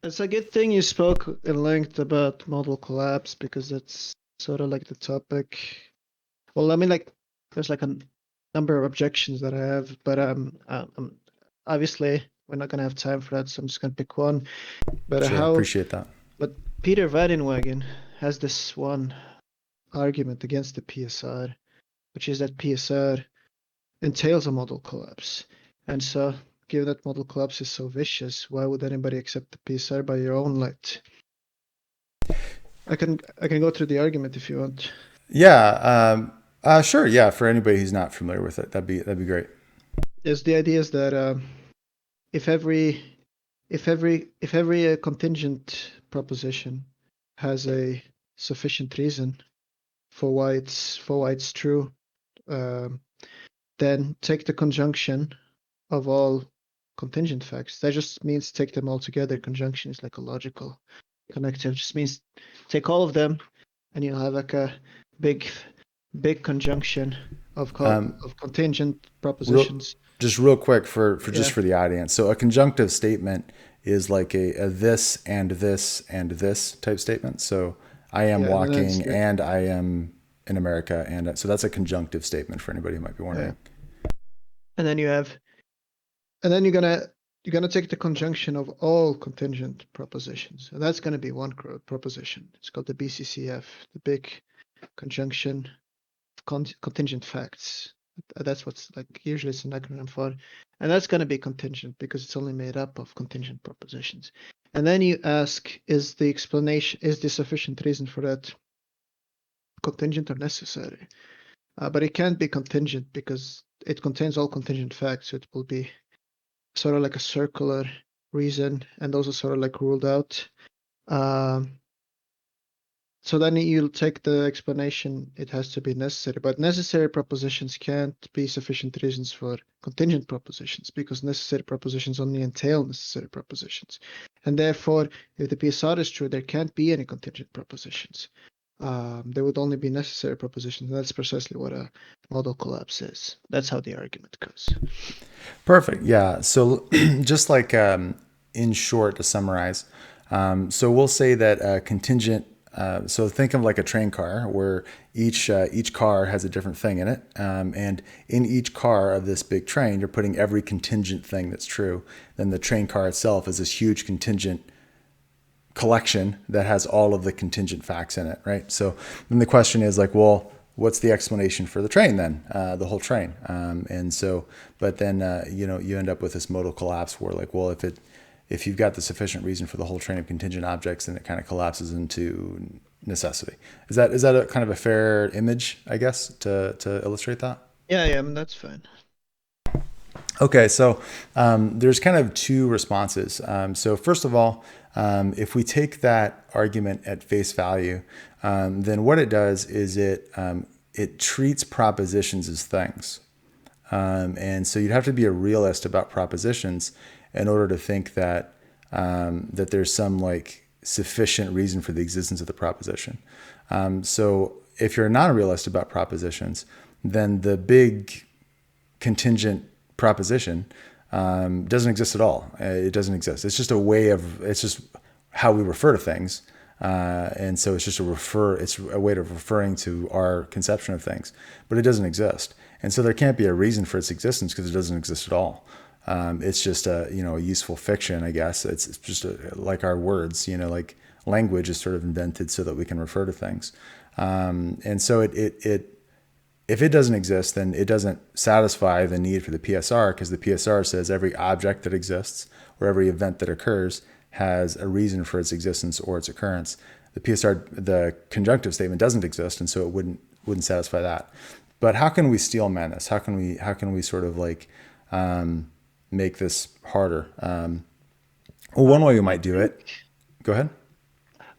It's a good thing you spoke at length about model collapse because that's sort of like the topic. Well, I mean, like, there's like a number of objections that I have, but obviously we're not gonna have time for that, so I'm just gonna pick one. But Sure, appreciate that. but Peter Weidenwagen has this one argument against the PSR, which is that PSR entails a model collapse, and so given that model collapse is so vicious, why would anybody accept the PSR by your own light? I can go through the argument if you want. Yeah, sure. Yeah, for anybody who's not familiar with it, that'd be great. Is the idea is that if every if every contingent proposition has a sufficient reason for why it's true, um, then take the conjunction of all contingent facts. That just means take them all together. Conjunction is like a logical connective. Just means take all of them, and you'll have like a big big conjunction of contingent Real, propositions. just real quick for just Yeah, for the audience. So a conjunctive statement is like a this and this and this type statement. So I am yeah, and then walking and I am in America, and so that's a conjunctive statement for anybody who might be yeah, wondering. and then you have and then you're gonna take the conjunction of all contingent propositions, and that's gonna be one proposition. It's called the BCCF, the big conjunction of contingent facts. That's what's like usually it's an acronym for, and that's gonna be contingent because it's only made up of contingent propositions. And then you ask, is the sufficient reason for that contingent or necessary? But it can't be contingent because it contains all contingent facts, so it will be sort of like a circular reason, and those are sort of like ruled out. Um, so then you'll take the explanation, it has to be necessary, but necessary propositions can't be sufficient reasons for contingent propositions because necessary propositions only entail necessary propositions. And therefore, if the PSR is true, there can't be any contingent propositions. There would only be necessary propositions, and that's precisely what a model collapse is. That's how the argument goes. Perfect. Yeah. So just like in short, to summarize, so we'll say that a contingent. So think of like a train car where each car has a different thing in it, and in each car of this big train, you're putting every contingent thing that's true. Then the train car itself is this huge contingent collection that has all of the contingent facts in it, right? So then the question is like, well, what's the explanation for the train then, the whole train? And so, but then you end up with this modal collapse where like, well, if you've got the sufficient reason for the whole train of contingent objects, then it kind of collapses into necessity. Is that a kind of a fair image, I guess, to illustrate that? Yeah, yeah, I mean, that's fine. Okay, so there's kind of two responses. So first of all, if we take that argument at face value, then what it does is it treats propositions as things, and so you'd have to be a realist about propositions in order to think that there's some like sufficient reason for the existence of the proposition. So if you're not a realist about propositions, then the big contingent proposition doesn't exist at all. It doesn't exist. It's just a way of. It's just how we refer to things, and so it's just a refer. It's a way of referring to our conception of things, but it doesn't exist. And so there can't be a reason for its existence because it doesn't exist at all. It's just a useful fiction, I guess. It's just like our words. Like language is sort of invented so that we can refer to things, and so it if it doesn't exist, then it doesn't satisfy the need for the PSR because the PSR says every object that exists or every event that occurs has a reason for its existence or its occurrence. The PSR, the conjunctive statement doesn't exist, and so it wouldn't satisfy that. But how can we steelman this? How can we sort of like make this harder? Well, one way you I might do think. it. Go ahead.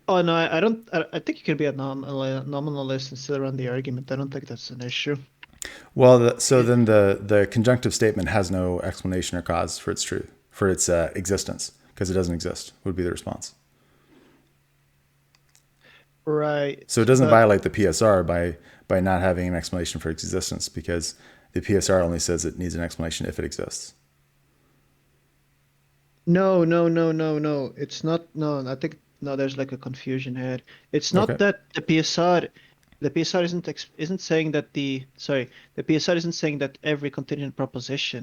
Oh no, I don't. I think you can be a nominalist and still run the argument. I don't think that's an issue. Well, so then the conjunctive statement has no explanation or cause for its truth, for its existence, because it doesn't exist, would be the response. Right, So it doesn't but violate the PSR by not having an explanation for its existence, because the PSR only says it needs an explanation if it exists. No, no, no, no, no. It's not. No, I think no. There's like a confusion here. It's not Okay. that the PSR isn't saying that the PSR isn't saying that every contingent proposition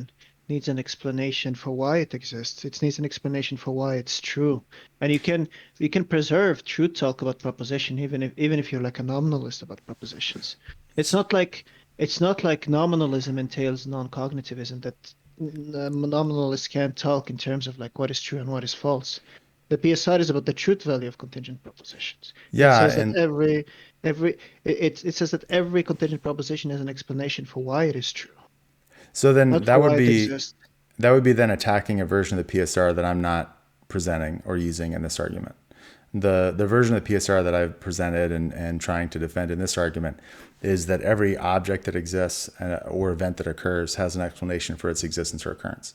needs an explanation for why it exists. It needs an explanation for why it's true. And you can preserve truth talk about proposition even if you're like a nominalist about propositions. It's not like it's not like nominalism entails non-cognitivism that nominalists can't talk in terms of like what is true and what is false. The PSR is about the truth value of contingent propositions. It Yeah, says that and it says that every contingent proposition has an explanation for why it is true, so then not that for would why it be exists. that would be then attacking a version of the PSR that I'm not presenting or using in this argument. The version of the PSR that I've presented and trying to defend in this argument is that every object that exists or event that occurs has an explanation for its existence or occurrence.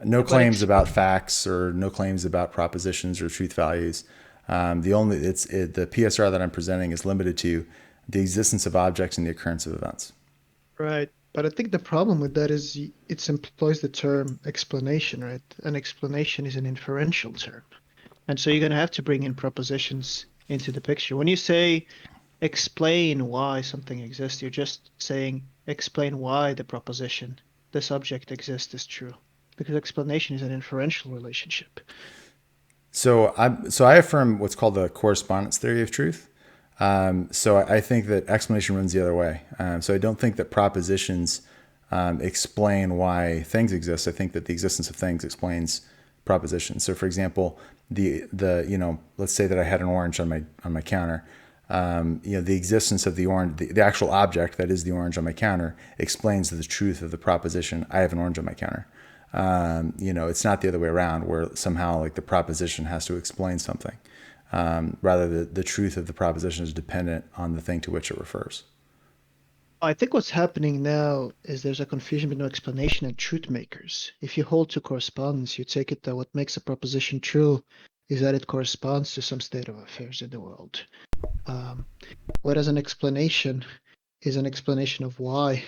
No But claims ex about facts or no claims about propositions or truth values. The PSR that I'm presenting is limited to the existence of objects and the occurrence of events. Right. But I think the problem with that is it employs the term explanation, right? An explanation is an inferential term. And so you're going to have to bring in propositions into the picture. When you say explain why something exists, you're just saying explain why the proposition this object exists is true. Because explanation is an inferential relationship. So I affirm what's called the correspondence theory of truth. So I think that explanation runs the other way. So I don't think that propositions explain why things exist. I think that the existence of things explains propositions. So for example, the let's say that I had an orange on my counter. The existence of the orange, the actual object that is the orange on my counter, explains the truth of the proposition I have an orange on my counter. It's not the other way around where somehow like the proposition has to explain something. Rather, the truth of the proposition is dependent on the thing to which it refers. I think what's happening now is there's a confusion between explanation and truth makers. If you hold to correspondence, you take it that what makes a proposition true is that it corresponds to some state of affairs in the world. Um, whereas an explanation is an explanation of why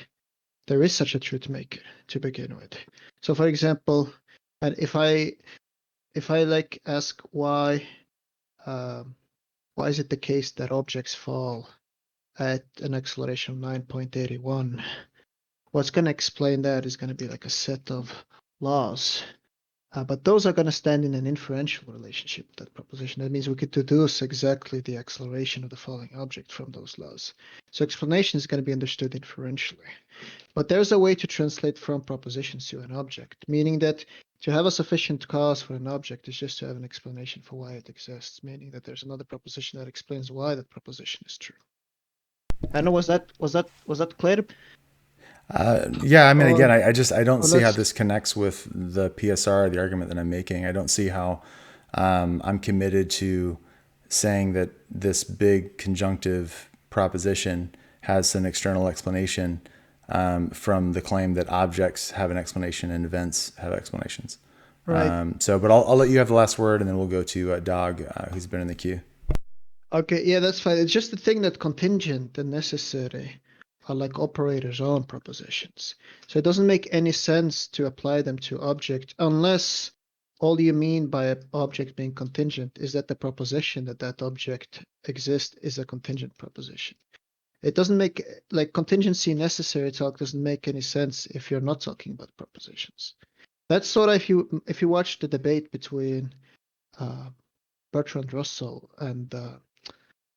there is such a truth maker to begin with. So, for example, and if I like ask why is it the case that objects fall at an acceleration of 9.81? What's going to explain that is going to be like a set of laws. But those are going to stand in an inferential relationship with that proposition. That means we could deduce exactly the acceleration of the falling object from those laws. So explanation is going to be understood inferentially. But there's a way to translate from propositions to an object, meaning that to have a sufficient cause for an object is just to have an explanation for why it exists, meaning that there's another proposition that explains why that proposition is true. I don't know, was that clear? Yeah, I mean, again, Or I don't or see how let's this connects with the PSR, the argument that I'm making. I don't see how I'm committed to saying that this big conjunctive proposition has an external explanation from the claim that objects have an explanation and events have explanations. right. But I'll let you have the last word, and then we'll go to Dog, who's been in the queue. Okay, yeah, that's fine. It's just the thing that contingent and necessary are like operators on propositions. So it doesn't make any sense to apply them to object unless all you mean by an object being contingent is that the proposition that that object exists is a contingent proposition. It doesn't make like contingency necessary talk doesn't make any sense if you're not talking about propositions. That's sort of if you watch the debate between uh, Bertrand Russell and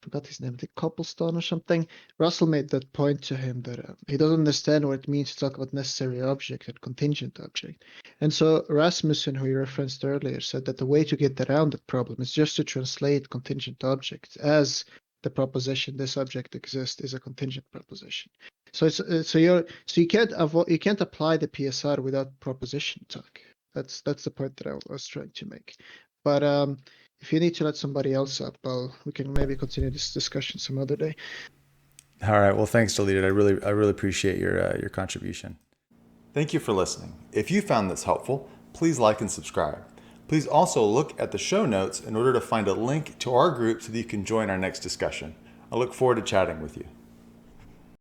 forgot his name, I think Copplestone or something. Russell made that point to him that he doesn't understand what it means to talk about necessary object and contingent object. And so Rasmussen, who you referenced earlier, said that the way to get around that problem is just to translate contingent objects as the proposition this object exists is a contingent proposition. So you can't apply the PSR without proposition talk. That's the point that I was trying to make. But if you need to let somebody else up, we can maybe continue this discussion some other day. All right. Well, thanks, Deleted. I really appreciate your contribution. Thank you for listening. If you found this helpful, please like and subscribe. Please also look at the show notes in order to find a link to our group so that you can join our next discussion. I look forward to chatting with you.